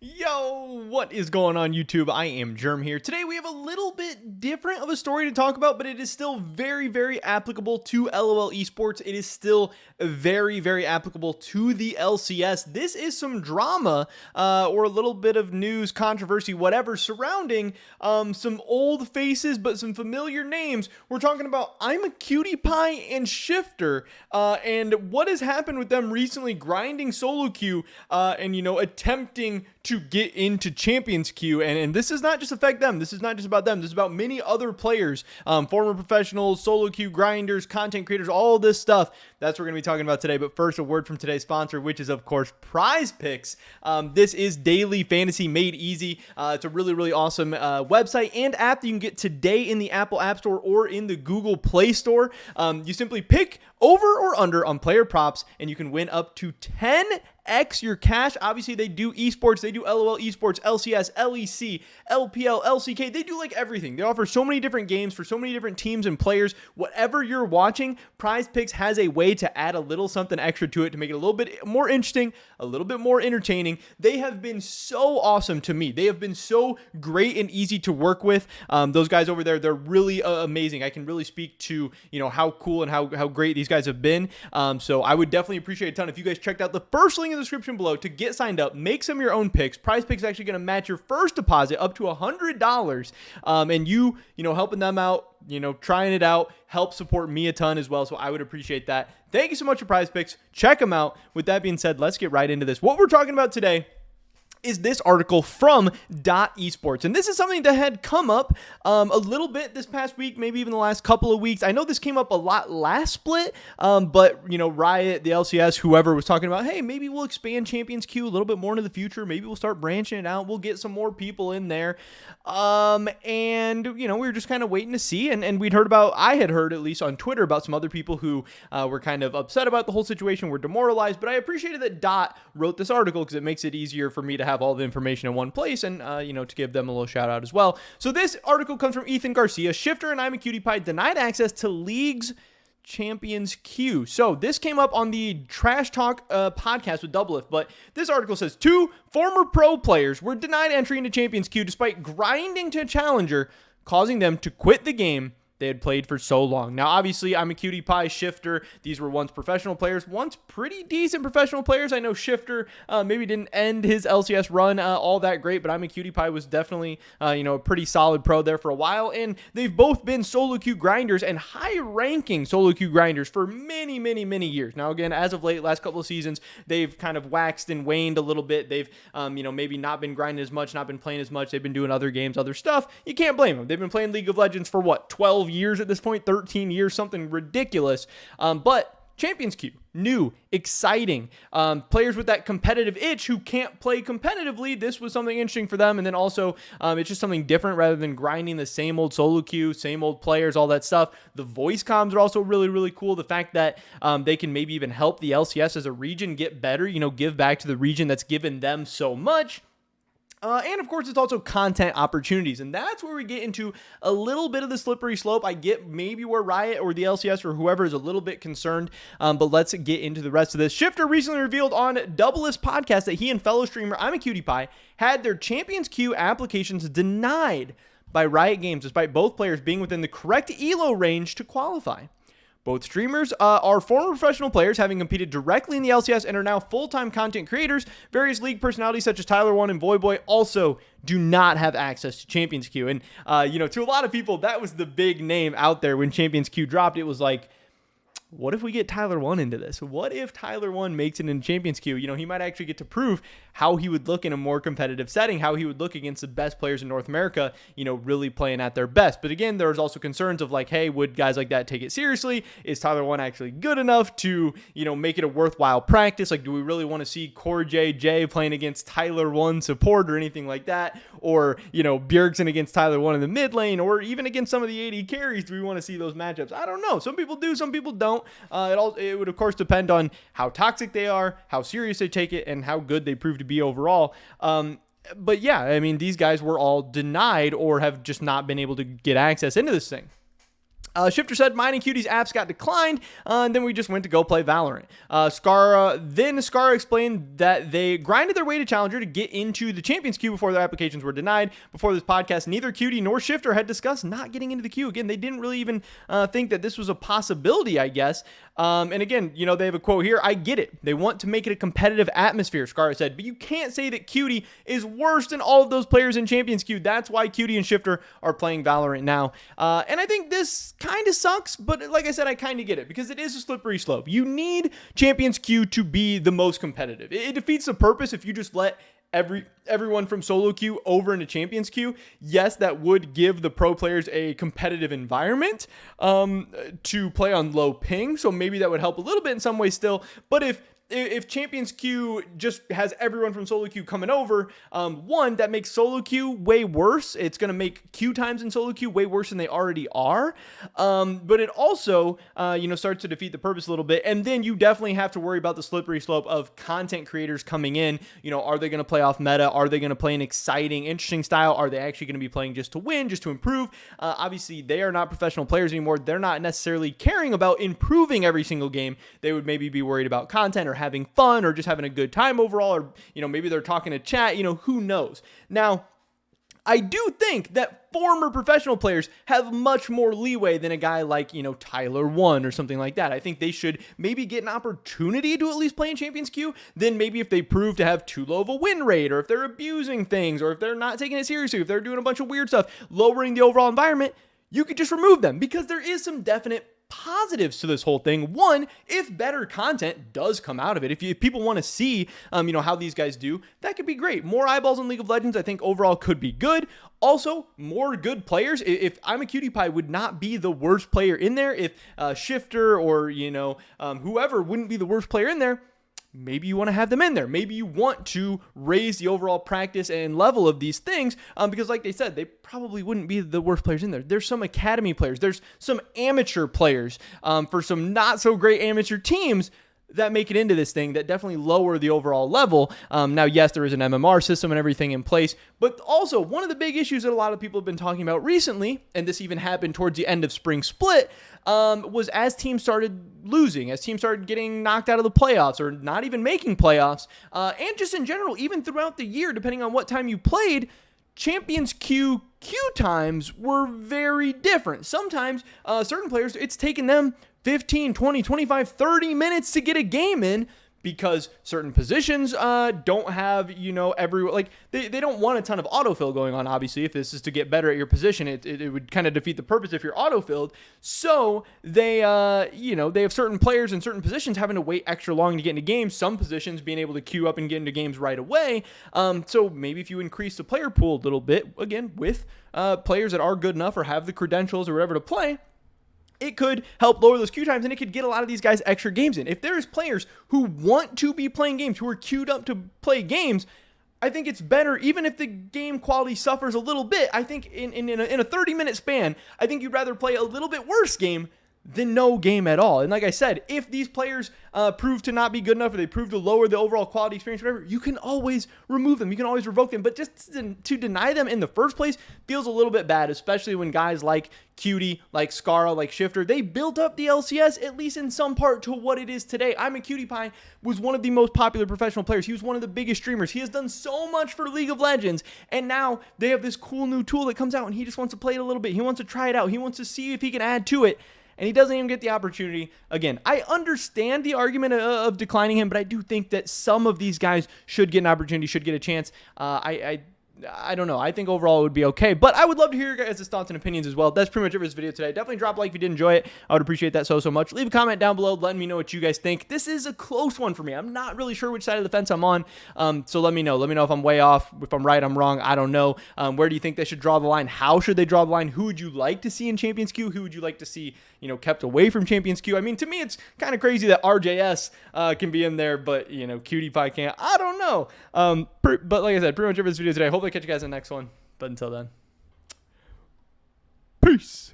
Yo, what is going on YouTube? I am Germ here. Today we have a little bit different of a story to talk about, but it is still very, very applicable to LOL Esports. It is still very, very applicable to the LCS. This is some drama or a little bit of news, controversy, whatever, surrounding some old faces, but some familiar names. We're talking about Imaqtpie and Shifter and what has happened with them recently grinding solo queue and, attempting to get into Champions Queue, and this does not just affect them. This is not just about them. This is about many other players, former professionals, solo queue grinders, content creators, all this stuff. That's what we're going to be talking about today. But first, a word from today's sponsor, which is, of course, Prize Picks. This is daily fantasy made easy. It's a really, really awesome website and app that you can get today in the Apple App Store or in the Google Play Store. You simply pick over or under on player props, and you can win up to 10x your cash. Obviously, they do esports, they do LOL esports, LCS, LEC, LPL, LCK. They do like everything. They offer so many different games for so many different teams and players. Whatever you're watching, Prize Picks has a way to add a little something extra to it to make it a little bit more interesting, a little bit more entertaining. They have been so awesome to me. They have been so great and easy to work with. Those guys over there, they're really amazing. I can really speak to, how cool and how great these guys have been. So I would definitely appreciate a ton if you guys checked out the first link in the description below to get signed up, make some of your own picks. Prize Picks is actually going to match your first deposit up to $100. And you helping them out, trying it out, help support me a ton as well. So I would appreciate that. Thank you so much for Prize Picks. Check them out. With that being said, let's get right into this. What we're talking about today is this article from .esports. And this is something that had come up a little bit this past week, maybe even the last couple of weeks. I know this came up a lot last split, but, Riot, the LCS, whoever was talking about, hey, maybe we'll expand Champions Queue a little bit more into the future. Maybe we'll start branching it out. We'll get some more people in there. We were just kind of waiting to see. And I had heard at least on Twitter about some other people who were kind of upset about the whole situation, were demoralized. But I appreciated that Dot wrote this article because it makes it easier for me to have all the information in one place and, to give them a little shout out as well. So this article comes from Ethan Garcia. Shifter and Imaqtpie denied access to League's Champions Queue. So this came up on the Trash Talk podcast with Doublelift, but this article says 2 former pro players were denied entry into Champions Queue despite grinding to Challenger, causing them to quit the game they had played for so long. Now, obviously, Imaqtpie, Shifter, these were once professional players, once pretty decent professional players. I know Shifter maybe didn't end his LCS run all that great, but Imaqtpie was definitely, a pretty solid pro there for a while, and they've both been solo queue grinders and high-ranking solo queue grinders for many, many, many years. Now, again, as of late, last couple of seasons, they've kind of waxed and waned a little bit. They've, maybe not been grinding as much, not been playing as much. They've been doing other games, other stuff. You can't blame them. They've been playing League of Legends for, 12 years at this point, 13 years, something ridiculous. But Champions Queue, new, exciting, players with that competitive itch who can't play competitively. This was something interesting for them. And then also, it's just something different rather than grinding the same old solo queue, same old players, all that stuff. The voice comms are also really, really cool. The fact that they can maybe even help the LCS as a region get better, give back to the region that's given them so much. And of course, it's also content opportunities. And that's where we get into a little bit of the slippery slope. I get maybe where Riot or the LCS or whoever is a little bit concerned. But let's get into the rest of this. Shifter recently revealed on Doublelift's podcast that he and fellow streamer Imaqtpie had their Champions Queue applications denied by Riot Games, despite both players being within the correct ELO range to qualify. Both streamers are former professional players having competed directly in the LCS and are now full-time content creators. Various league personalities such as Tyler1 and Voyboy also do not have access to Champions Queue. And, to a lot of people, that was the big name out there when Champions Queue dropped. It was like, what if we get Tyler1 into this? What if Tyler1 makes it in Champions Queue? He might actually get to prove how he would look in a more competitive setting, how he would look against the best players in North America, really playing at their best. But again, there's also concerns of like, hey, would guys like that take it seriously? Is Tyler1 actually good enough to, make it a worthwhile practice? Like, do we really want to see Core JJ playing against Tyler1 support or anything like that? Or, Bjergsen against Tyler1 in the mid lane, or even against some of the AD carries? Do we want to see those matchups? I don't know. Some people do, some people don't. It would, of course, depend on how toxic they are, how serious they take it, and how good they prove to be overall. But yeah, I mean, these guys were all denied or have just not been able to get access into this thing. Shifter said, mine and Qt's apps got declined, and then we just went to go play Valorant. Scara explained that they grinded their way to Challenger to get into the Champions queue before their applications were denied. Before this podcast, neither Qt nor Shifter had discussed not getting into the queue. Again, they didn't really even think that this was a possibility, I guess. And again, they have a quote here. I get it. They want to make it a competitive atmosphere, Scara said, but you can't say that Qt is worse than all of those players in Champions queue. That's why Qt and Shifter are playing Valorant now. And I think this kind of sucks, but like I said, I kind of get it because it is a slippery slope. You need Champions queue to be the most competitive. It defeats the purpose if you just let everyone from solo queue over into Champions queue. Yes, that would give the pro players a competitive environment to play on low ping, so maybe that would help a little bit in some ways still. But if Champions queue just has everyone from solo queue coming over, one, that makes solo queue way worse. It's going to make queue times in solo queue way worse than they already are. But it also, starts to defeat the purpose a little bit. And then you definitely have to worry about the slippery slope of content creators coming in. Are they going to play off meta? Are they going to play an exciting, interesting style? Are they actually going to be playing just to win, just to improve? Obviously, they are not professional players anymore. They're not necessarily caring about improving every single game. They would maybe be worried about content or having fun or just having a good time overall, or maybe they're talking to chat, who knows. Now, I do think that former professional players have much more leeway than a guy like, Tyler 1 or something like that. I think they should maybe get an opportunity to at least play in Champions queue. Then maybe if they prove to have too low of a win rate, or if they're abusing things, or if they're not taking it seriously, if they're doing a bunch of weird stuff, lowering the overall environment, you could just remove them, because there is some definite positives to this whole thing. One, if better content does come out of it, if people want to see, how these guys do, that could be great. More eyeballs in League of Legends, I think overall could be good. Also, more good players. If Imaqtpie would not be the worst player in there, if Shifter or, whoever wouldn't be the worst player in there, maybe you want to have them in there. Maybe you want to raise the overall practice and level of these things, because like they said, they probably wouldn't be the worst players in there. There's some academy players. There's some amateur players for some not so great amateur teams that make it into this thing that definitely lower the overall level. Now, yes, there is an MMR system and everything in place, but also one of the big issues that a lot of people have been talking about recently, and this even happened towards the end of Spring Split, was as teams started losing, as teams started getting knocked out of the playoffs or not even making playoffs, and just in general, even throughout the year, depending on what time you played, Champions queue times were very different. Sometimes certain players, it's taken them 15, 20, 25, 30 minutes to get a game in, because certain positions don't have, they don't want a ton of autofill going on, obviously. If this is to get better at your position, it would kind of defeat the purpose if you're autofilled. So they have certain players in certain positions having to wait extra long to get into games, some positions being able to queue up and get into games right away. So maybe if you increase the player pool a little bit, again, with players that are good enough or have the credentials or whatever to play, it could help lower those queue times, and it could get a lot of these guys extra games in. If there's players who want to be playing games, who are queued up to play games, I think it's better, even if the game quality suffers a little bit. I think in a 30-minute span, I think you'd rather play a little bit worse game than no game at all. And like I said, if these players prove to not be good enough, or they prove to lower the overall quality experience, whatever, you can always remove them. You can always revoke them. But just to deny them in the first place feels a little bit bad, especially when guys like Qt, like Scara, like Shifter, they built up the LCS, at least in some part, to what it is today. Imaqtpie was one of the most popular professional players. He was one of the biggest streamers. He has done so much for League of Legends, and now they have this cool new tool that comes out, and he just wants to play it a little bit. He wants to try it out. He wants to see if he can add to it. And he doesn't even get the opportunity. Again, I understand the argument of declining him, but I do think that some of these guys should get an opportunity, should get a chance. I don't know. I think overall it would be okay, but I would love to hear your guys' thoughts and opinions as well. That's pretty much it for this video today. Definitely drop a like if you did enjoy it. I would appreciate that so much. Leave a comment down below letting me know what you guys think. This is a close one for me. I'm not really sure which side of the fence I'm on, so let me know. Let me know if I'm way off, if I'm right, I'm wrong. I don't know. Where do you think they should draw the line? How should they draw the line? Who would you like to see in Champions queue? Who would you like to see, kept away from Champions queue? I mean, to me, it's kind of crazy that RJS can be in there, but, Qt can't. I don't know. But like I said, pretty much it for this video today. Hopefully I catch you guys in the next one. But until then, peace.